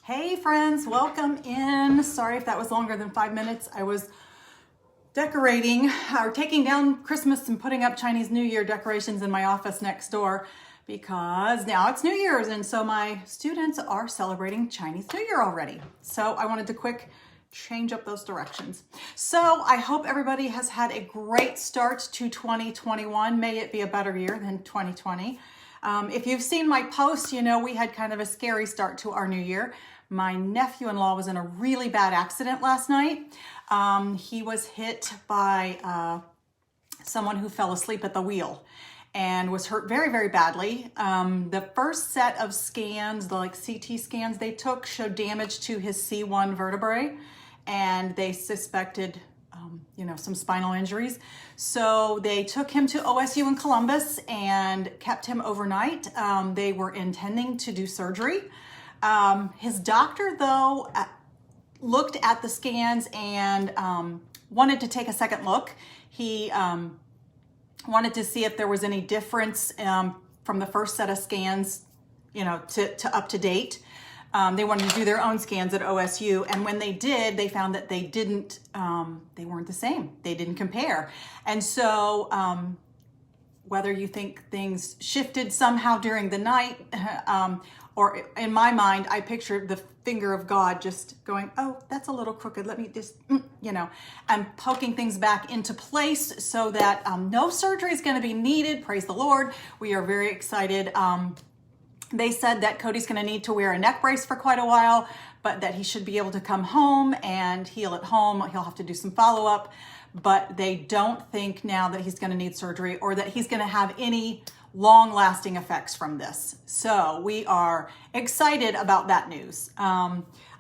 Hey friends, welcome in. Sorry if that was longer than 5 minutes. I was decorating or taking down Christmas and putting up Chinese New Year decorations in my office next door because now it's New Year's and so my students are celebrating Chinese New Year already. So I wanted to quick change up those directions. So I hope everybody has had a great start to 2021. May it be a better year than 2020. If you've seen my posts, you know we had kind of a scary start to our new year. My nephew-in-law was in a really bad accident last night. He was hit by someone who fell asleep at the wheel and was hurt very, very badly. The first set of scans, the CT scans they took, showed damage to his C1 vertebrae, and they suspected some spinal injuries. So they took him to OSU in Columbus and kept him overnight. They were intending to do surgery. His doctor, though, looked at the scans and wanted to take a second look. He wanted to see if there was any difference from the first set of scans, to up to date. They wanted to do their own scans at OSU, and when they did, they found that they weren't the same. They didn't compare. And so whether you think things shifted somehow during the night, or in my mind, I pictured the finger of God just going, oh, that's a little crooked. Let me just, and poking things back into place so that no surgery is going to be needed. Praise the Lord. We are very excited. They said that Cody's going to need to wear a neck brace for quite a while, but that he should be able to come home and heal at home. He'll have to do some follow-up, but they don't think now that he's going to need surgery or that he's going to have any long-lasting effects from this. So we are excited about that news.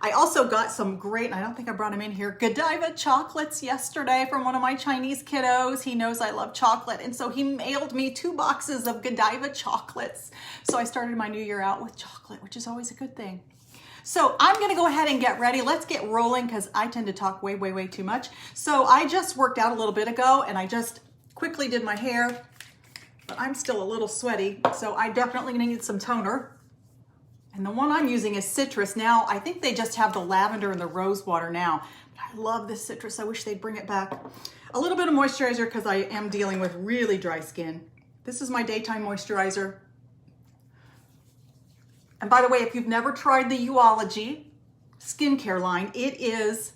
I also got some great, I don't think I brought him in here, Godiva chocolates yesterday from one of my Chinese kiddos. He knows I love chocolate, and so he mailed me 2 boxes of Godiva chocolates. So I started my new year out with chocolate, which is always a good thing. So I'm gonna go ahead and get ready. Let's get rolling because I tend to talk way, way, way too much. So I just worked out a little bit ago and I just quickly did my hair, but I'm still a little sweaty. So I definitely need some toner. And the one I'm using is citrus. Now, I think they just have the lavender and the rose water now. I love this citrus. I wish they'd bring it back. A little bit of moisturizer because I am dealing with really dry skin. This is my daytime moisturizer. And by the way, if you've never tried the Uology skincare line, it is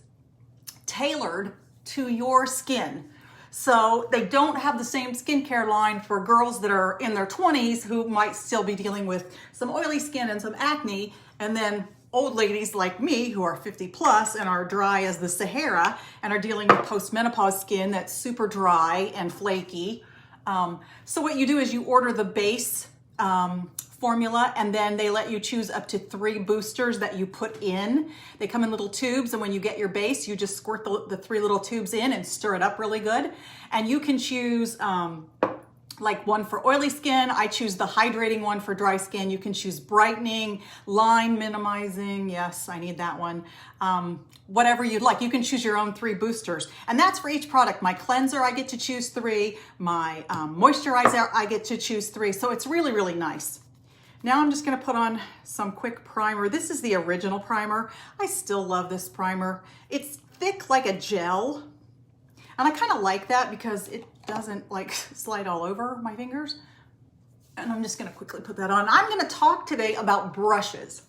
tailored to your skin. So they don't have the same skincare line for girls that are in their 20s who might still be dealing with some oily skin and some acne, and then old ladies like me who are 50 plus and are dry as the Sahara and are dealing with postmenopause skin that's super dry and flaky. So what you do is you order the base formula, and then they let you choose up to 3 boosters that you put in. They come in little tubes, and when you get your base, you just squirt the 3 little tubes in and stir it up really good. And you can choose like one for oily skin. I choose the hydrating one for dry skin. You can choose brightening, line minimizing. Yes, I need that one. Whatever you'd like. You can choose your own 3 boosters. And that's for each product. My cleanser, I get to choose 3. My moisturizer, I get to choose 3. So it's really, really nice. Now I'm just going to put on some quick primer. This is the original primer. I still love this primer. It's thick like a gel. And I kind of like that because it doesn't like slide all over my fingers. And I'm just going to quickly put that on. I'm going to talk today about brushes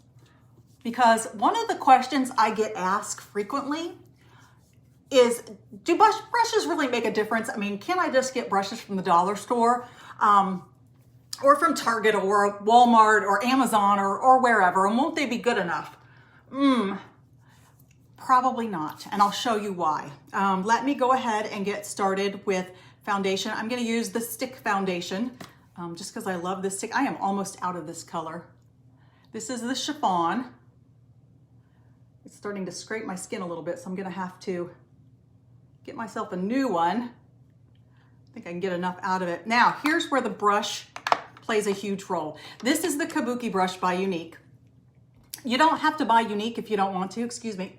because one of the questions I get asked frequently is, do brushes really make a difference? I mean, can I just get brushes from the dollar store? Or from Target or Walmart or Amazon or wherever, and won't they be good enough? Probably not, and I'll show you why. Let me go ahead and get started with foundation. I'm gonna use the stick foundation just because I love this stick. I am almost out of this color. This is the chiffon. It's starting to scrape my skin a little bit, so I'm gonna have to get myself a new one. I think I can get enough out of it. Now, here's where the brush plays a huge role. This is the Kabuki brush by Unique. You don't have to buy Unique if you don't want to, excuse me.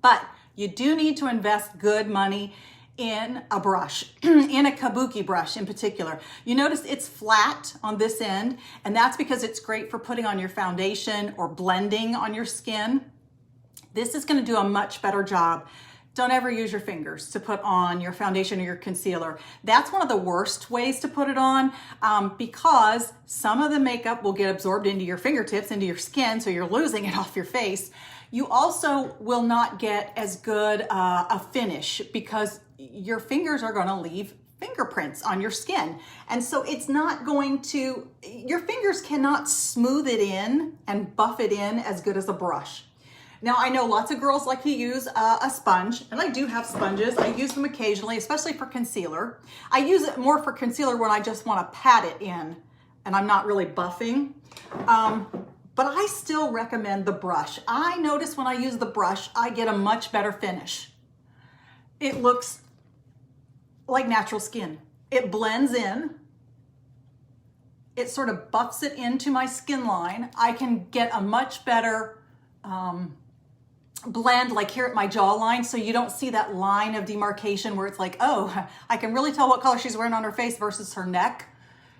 But you do need to invest good money in a brush, in a kabuki brush in particular. You notice it's flat on this end, and that's because it's great for putting on your foundation or blending on your skin. This is going to do a much better job. Don't ever use your fingers to put on your foundation or your concealer. That's one of the worst ways to put it on because some of the makeup will get absorbed into your fingertips, into your skin, so you're losing it off your face. You also will not get as good a finish because your fingers are going to leave fingerprints on your skin. And so it's not going to, your fingers cannot smooth it in and buff it in as good as a brush. Now, I know lots of girls like to use a sponge, and I do have sponges. I use them occasionally, especially for concealer. I use it more for concealer when I just want to pat it in and I'm not really buffing. But I still recommend the brush. I notice when I use the brush, I get a much better finish. It looks like natural skin. It blends in. It sort of buffs it into my skin line. I can get a much better blend like here at my jawline, so you don't see that line of demarcation where it's like, oh, I can really tell what color she's wearing on her face versus her neck.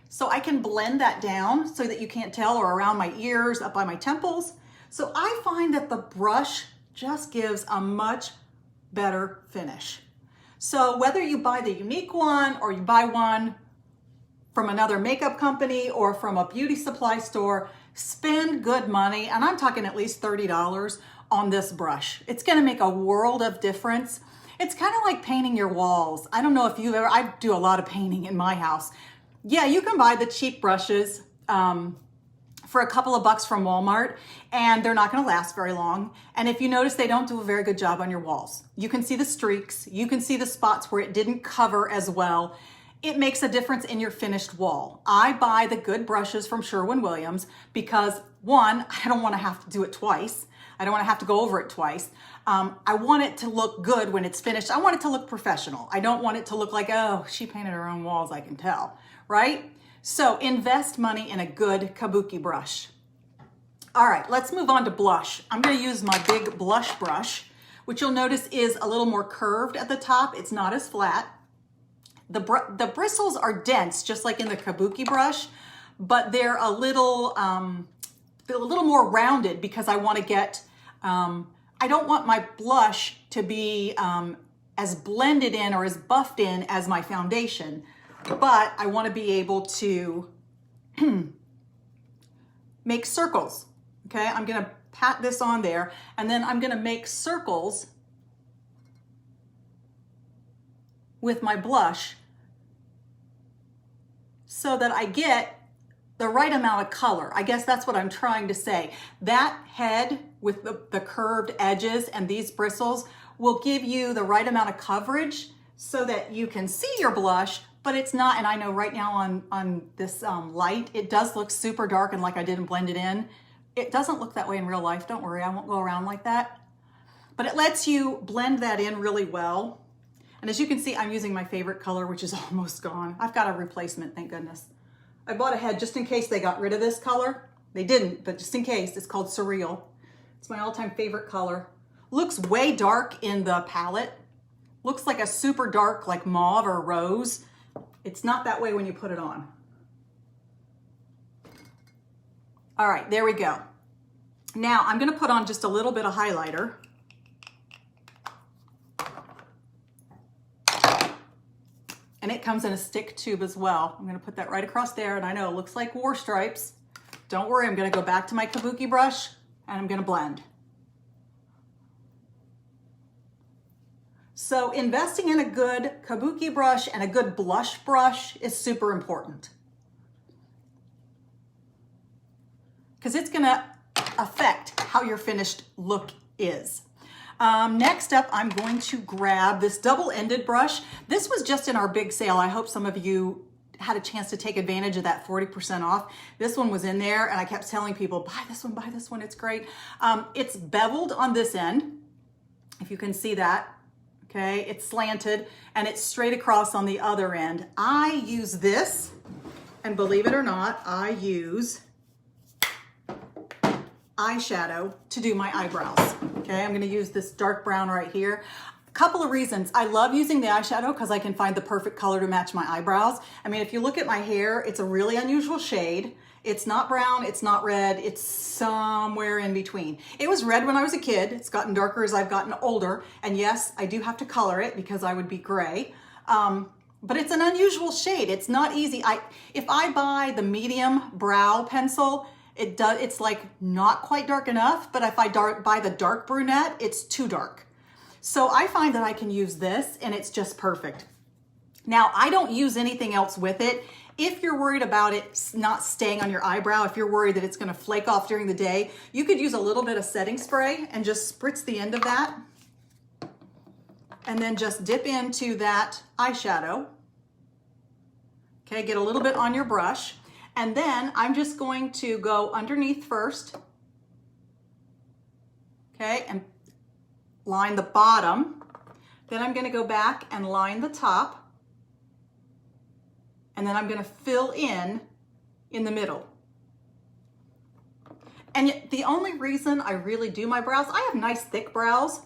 So I can blend that down so that you can't tell, or around my ears, up by my temples. So I find that the brush just gives a much better finish. So whether you buy the unique one or you buy one from another makeup company or from a beauty supply store, spend good money, and I'm talking at least $30 on this brush. It's gonna make a world of difference. It's kind of like painting your walls. I don't know if you've ever, I do a lot of painting in my house. Yeah, you can buy the cheap brushes for a couple of bucks from Walmart, and they're not gonna last very long. And if you notice, they don't do a very good job on your walls. You can see the streaks, you can see the spots where it didn't cover as well. It makes a difference in your finished wall. I buy the good brushes from Sherwin-Williams because, one, I don't wanna have to do it twice. I don't wanna have to go over it twice. I want it to look good when it's finished. I want it to look professional. I don't want it to look like, oh, she painted her own walls, I can tell, right? So invest money in a good kabuki brush. All right, let's move on to blush. I'm gonna use my big blush brush, which you'll notice is a little more curved at the top. It's not as flat. The bristles are dense, just like in the kabuki brush, but they're a little more rounded because I want to get, I don't want my blush to be as blended in or as buffed in as my foundation, but I want to be able to make circles. Okay, I'm going to pat this on there, and then I'm going to make circles with my blush so that I get the right amount of color. I guess that's what I'm trying to say. That head with the curved edges and these bristles will give you the right amount of coverage so that you can see your blush, but it's not, and I know right now on this light, it does look super dark and like I didn't blend it in. It doesn't look that way in real life. Don't worry, I won't go around like that. But it lets you blend that in really well. And as you can see, I'm using my favorite color, which is almost gone. I've got a replacement, thank goodness. I bought a head just in case they got rid of this color. They didn't, but just in case, it's called Surreal. It's my all-time favorite color. Looks way dark in the palette. Looks like a super dark, like mauve or rose. It's not that way when you put it on. All right, there we go. Now I'm gonna put on just a little bit of highlighter. And it comes in a stick tube as well. I'm gonna put that right across there, and I know it looks like war stripes. Don't worry, I'm gonna go back to my kabuki brush and I'm gonna blend. So investing in a good kabuki brush and a good blush brush is super important, because it's gonna affect how your finished look is. Next up, I'm going to grab this double-ended brush. This was just in our big sale. I hope some of you had a chance to take advantage of that 40% off. This one was in there, and I kept telling people, buy this one, it's great. It's beveled on this end, if you can see that. Okay, it's slanted, and it's straight across on the other end. I use this, and believe it or not, I use eyeshadow to do my eyebrows. Okay, I'm gonna use this dark brown right here. Couple of reasons. I love using the eyeshadow because I can find the perfect color to match my eyebrows. I mean, if you look at my hair, it's a really unusual shade. It's not brown, it's not red, it's somewhere in between. It was red when I was a kid. It's gotten darker as I've gotten older. And yes, I do have to color it because I would be gray. But it's an unusual shade. It's not easy. If I buy the medium brow pencil, it's like not quite dark enough, but if I buy the dark brunette, it's too dark. So I find that I can use this and it's just perfect. Now, I don't use anything else with it. If you're worried about it not staying on your eyebrow, if you're worried that it's gonna flake off during the day, you could use a little bit of setting spray and just spritz the end of that. And then just dip into that eyeshadow. Okay, get a little bit on your brush. And then I'm just going to go underneath first. Okay, and line the bottom. Then I'm gonna go back and line the top. And then I'm gonna fill in the middle. And the only reason I really do my brows, I have nice thick brows,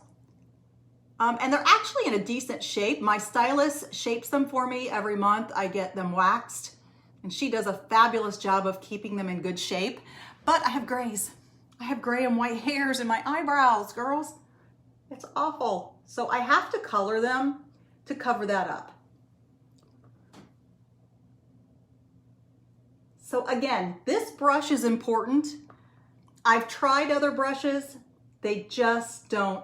and they're actually in a decent shape. My stylist shapes them for me every month. I get them waxed, and she does a fabulous job of keeping them in good shape. But I have grays. I have gray and white hairs in my eyebrows, girls. It's awful. So I have to color them to cover that up. So again, this brush is important. I've tried other brushes. They just don't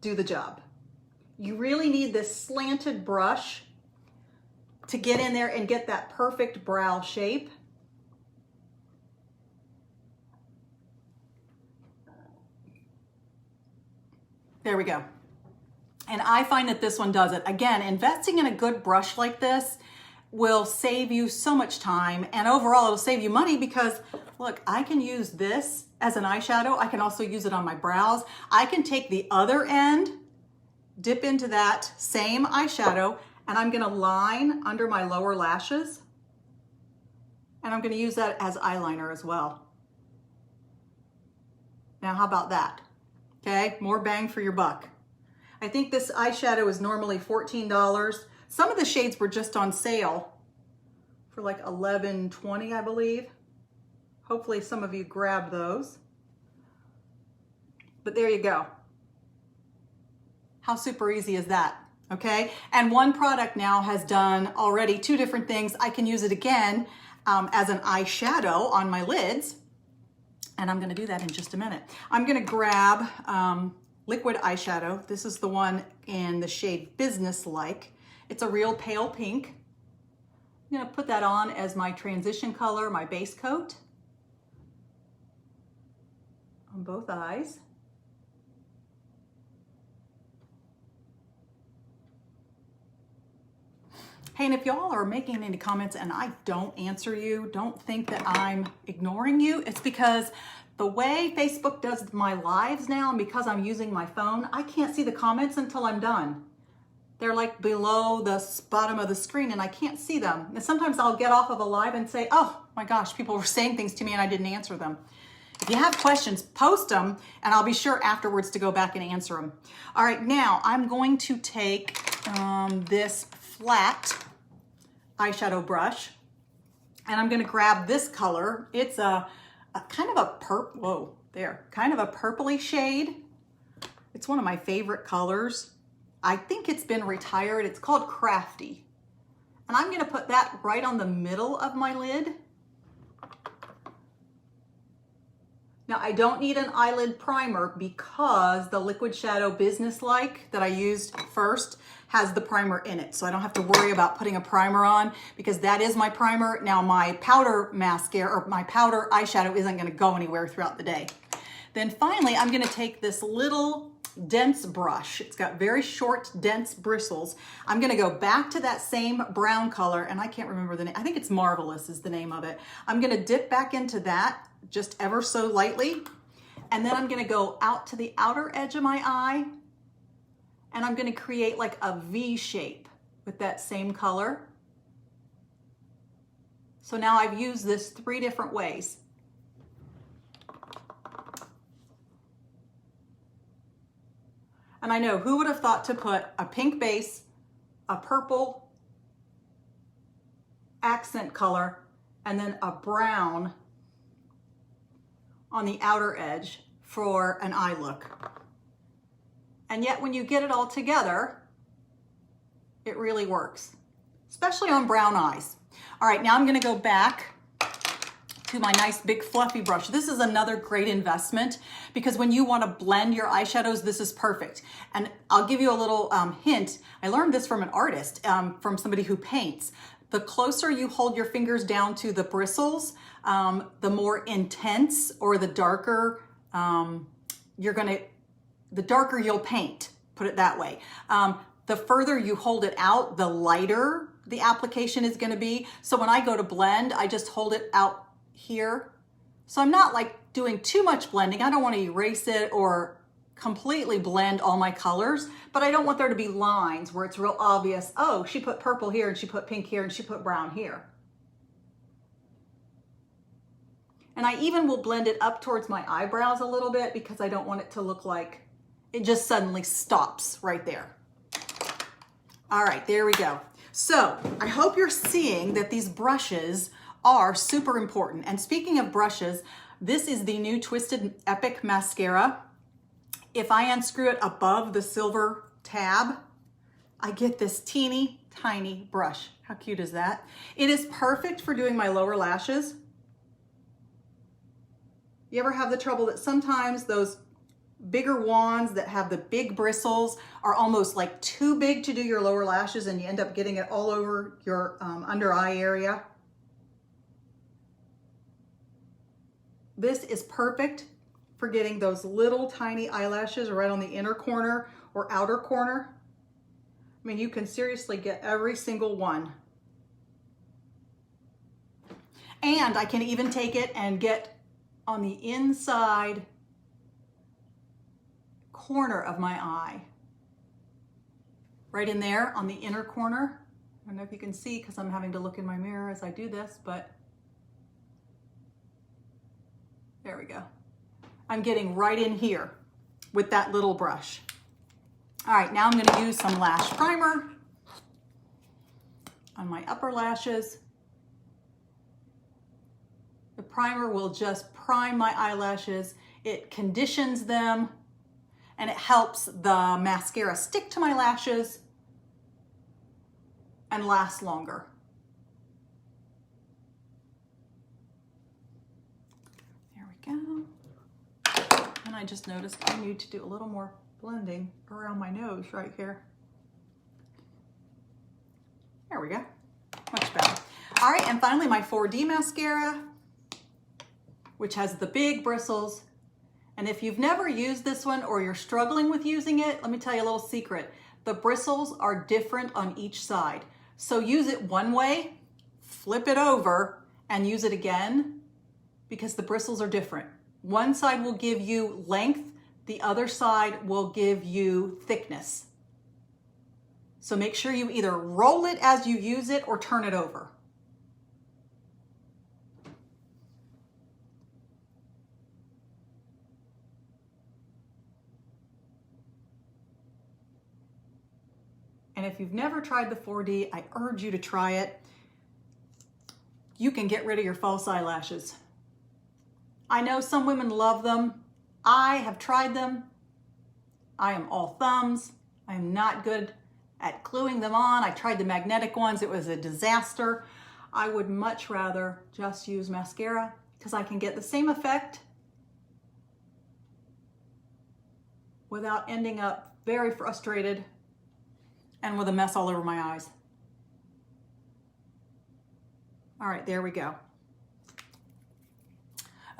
do the job. You really need this slanted brush to get in there and get that perfect brow shape. There we go. And I find that this one does it. Again, investing in a good brush like this will save you so much time, and overall it'll save you money because look, I can use this as an eyeshadow. I can also use it on my brows. I can take the other end, dip into that same eyeshadow, and I'm gonna line under my lower lashes, and I'm gonna use that as eyeliner as well. Now how about that? Okay, more bang for your buck. I think this eyeshadow is normally $14. Some of the shades were just on sale for like $11.20, I believe. Hopefully some of you grabbed those. But there you go. How super easy is that? Okay, and one product now has done already 2 different things. I can use it again as an eyeshadow on my lids, and I'm gonna do that in just a minute. I'm gonna grab liquid eyeshadow. This is the one in the shade Business Like. It's a real pale pink. I'm gonna put that on as my transition color, my base coat on both eyes. Hey, and if y'all are making any comments and I don't answer you, don't think that I'm ignoring you. It's because the way Facebook does my lives now, and because I'm using my phone, I can't see the comments until I'm done. They're like below the bottom of the screen and I can't see them. And sometimes I'll get off of a live and say, oh my gosh, people were saying things to me and I didn't answer them. If you have questions, post them and I'll be sure afterwards to go back and answer them. All right, now I'm going to take this flat eyeshadow brush and I'm gonna grab this color. It's a kind of a kind of a purpley shade. It's one of my favorite colors. I think it's been retired. It's called Crafty. And I'm gonna put that right on the middle of my lid. Now I don't need an eyelid primer because the Liquid Shadow Business Like that I used first has the primer in it. So I don't have to worry about putting a primer on because that is my primer. Now my powder mascara or my powder eyeshadow isn't gonna go anywhere throughout the day. Then finally, I'm gonna take this little dense brush. It's got very short, dense bristles. I'm gonna go back to that same brown color, and I can't remember the name. I think it's Marvelous is the name of it. I'm gonna dip back into that just ever so lightly, and then I'm gonna go out to the outer edge of my eye, and I'm gonna create like a V shape with that same color. So now I've used this 3 different ways. And I know, who would have thought to put a pink base, a purple accent color, and then a brown on the outer edge for an eye look. And yet when you get it all together, it really works, especially on brown eyes. All right, now I'm gonna go back to my nice big fluffy brush. This is another great investment because when you want to blend your eyeshadows, this is perfect. And I'll give you a little hint. I learned this from an artist, from somebody who paints. The closer you hold your fingers down to the bristles, the more intense or the darker the darker you'll paint, put it that way. The further you hold it out, the lighter the application is gonna be. So when I go to blend, I just hold it out here. So I'm not like doing too much blending. I don't want to erase it or completely blend all my colors, but I don't want there to be lines where it's real obvious, oh, she put purple here and she put pink here and she put brown here. And I even will blend it up towards my eyebrows a little bit because I don't want it to look like it just suddenly stops right there. All right, there we go. So I hope you're seeing that these brushes are super important. And speaking of brushes, this is the new Twisted Epic Mascara. If I unscrew it above the silver tab, I get this teeny tiny brush. How cute is that? It is perfect for doing my lower lashes. You ever have the trouble that sometimes those bigger wands that have the big bristles are almost like too big to do your lower lashes and you end up getting it all over your under eye area? This is perfect for getting those little tiny eyelashes right on the inner corner or outer corner. I mean, you can seriously get every single one. And I can even take it and get on the inside corner of my eye. Right in there on the inner corner. I don't know if you can see because I'm having to look in my mirror as I do this, but there we go. I'm getting right in here with that little brush. All right, now I'm going to use some lash primer on my upper lashes. The primer will just prime my eyelashes. It conditions them and it helps the mascara stick to my lashes and last longer. Go. And I just noticed I need to do a little more blending around my nose right here. There we go, much better. All right, and finally my 4D mascara, which has the big bristles. And if you've never used this one or you're struggling with using it, let me tell you a little secret. The bristles are different on each side. So use it one way, flip it over, and use it again, because the bristles are different. One side will give you length, the other side will give you thickness. So make sure you either roll it as you use it or turn it over. And if you've never tried the 4D, I urge you to try it. You can get rid of your false eyelashes. I know some women love them. I have tried them. I am all thumbs. I am not good at gluing them on. I tried the magnetic ones. It was a disaster. I would much rather just use mascara because I can get the same effect without ending up very frustrated and with a mess all over my eyes. All right, there we go.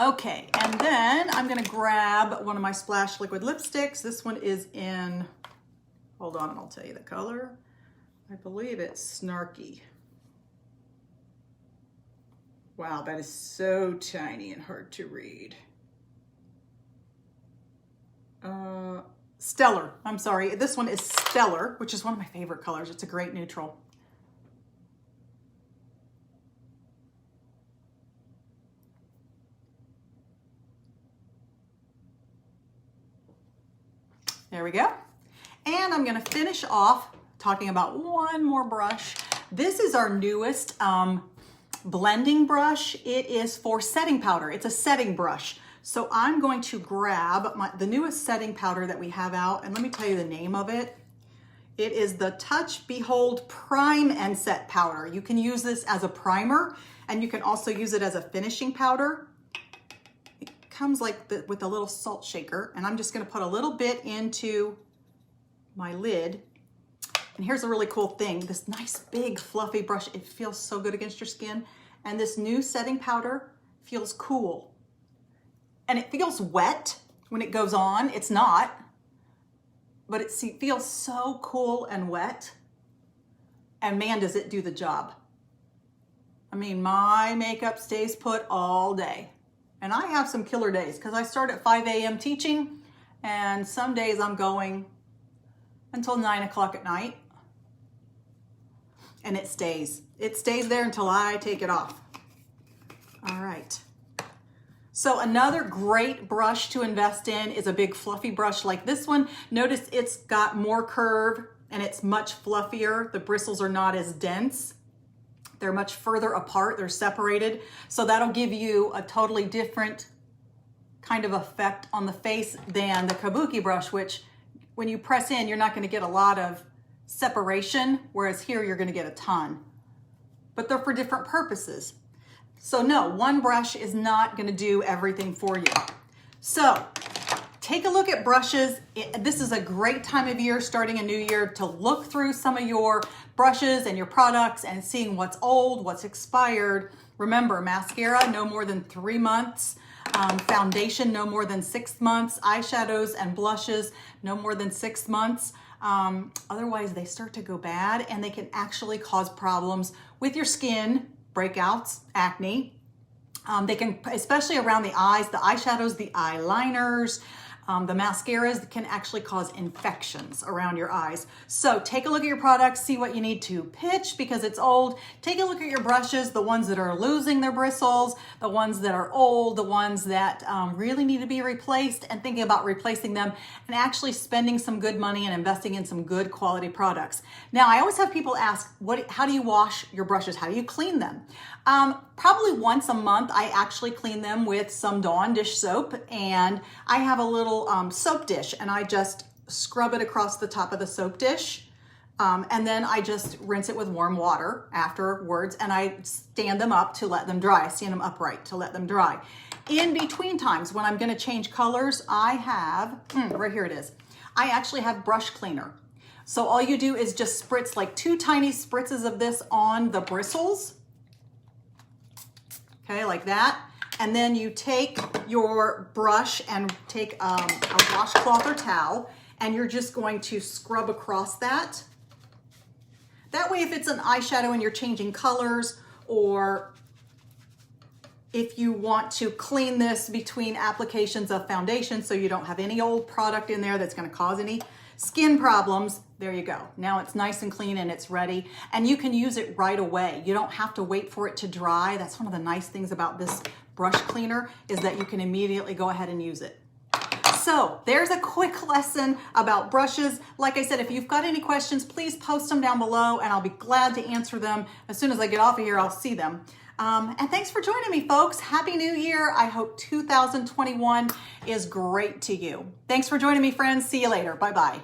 Okay, and then I'm gonna grab one of my Splash liquid lipsticks. This one is in, hold on, and I'll tell you the color. I believe it's Snarky. Wow, that is so tiny and hard to read. Stellar, I'm sorry. This one is Stellar, which is one of my favorite colors. It's a great neutral. There we go. And I'm gonna finish off talking about one more brush. This is our newest blending brush. It is for setting powder. It's a setting brush. So I'm going to grab the newest setting powder that we have out, and let me tell you the name of it. It is the Touch Behold Prime and Set Powder. You can use this as a primer, and you can also use it as a finishing powder. It comes like with a little salt shaker, and I'm just gonna put a little bit into my lid. And here's a really cool thing, this nice big fluffy brush, it feels so good against your skin. And this new setting powder feels cool. And it feels wet when it goes on, it's not, but it feels so cool and wet. And man, does it do the job. I mean, my makeup stays put all day. And I have some killer days because I start at 5 a.m. teaching, and some days I'm going until 9 o'clock at night. And it stays there until I take it off. All right. So another great brush to invest in is a big fluffy brush like this one. Notice it's got more curve and it's much fluffier. The bristles are not as dense. They're much further apart, they're separated. So that'll give you a totally different kind of effect on the face than the kabuki brush, which when you press in, you're not gonna get a lot of separation, whereas here you're gonna get a ton. But they're for different purposes. So no, one brush is not gonna do everything for you. So take a look at brushes. This is a great time of year, starting a new year, to look through some of your brushes and your products and seeing what's old, what's expired. Remember, mascara, no more than 3 months. Foundation, no more than 6 months. Eyeshadows and blushes, no more than 6 months. Otherwise, they start to go bad and they can actually cause problems with your skin, breakouts, acne. They can, especially around the eyes, the eyeshadows, the eyeliners, the mascaras can actually cause infections around your eyes. So take a look at your products, see what you need to pitch because it's old. Take a look at your brushes, the ones that are losing their bristles, the ones that are old, the ones that really need to be replaced, and thinking about replacing them and actually spending some good money and investing in some good quality products. Now, I always have people ask, how do you wash your brushes? How do you clean them? Probably once a month, I actually clean them with some Dawn dish soap, and I have a little soap dish, and I just scrub it across the top of the soap dish, and then I just rinse it with warm water afterwards, and I stand them up to let them dry. I stand them upright to let them dry. In between times, when I'm gonna change colors, I have, right here it is, I actually have brush cleaner. So all you do is just spritz like 2 tiny spritzes of this on the bristles, okay, like that. And then you take your brush and take a washcloth or towel, and you're just going to scrub across that. That way, if it's an eyeshadow and you're changing colors, or if you want to clean this between applications of foundation so you don't have any old product in there that's gonna cause any skin problems, there you go. Now it's nice and clean and it's ready, and you can use it right away. You don't have to wait for it to dry. That's one of the nice things about this brush cleaner, is that you can immediately go ahead and use it. So there's a quick lesson about brushes. Like I said, if you've got any questions, please post them down below and I'll be glad to answer them. As soon as I get off of here, I'll see them. And thanks for joining me, folks. Happy New Year. I hope 2021 is great to you. Thanks for joining me, friends. See you later. Bye-bye.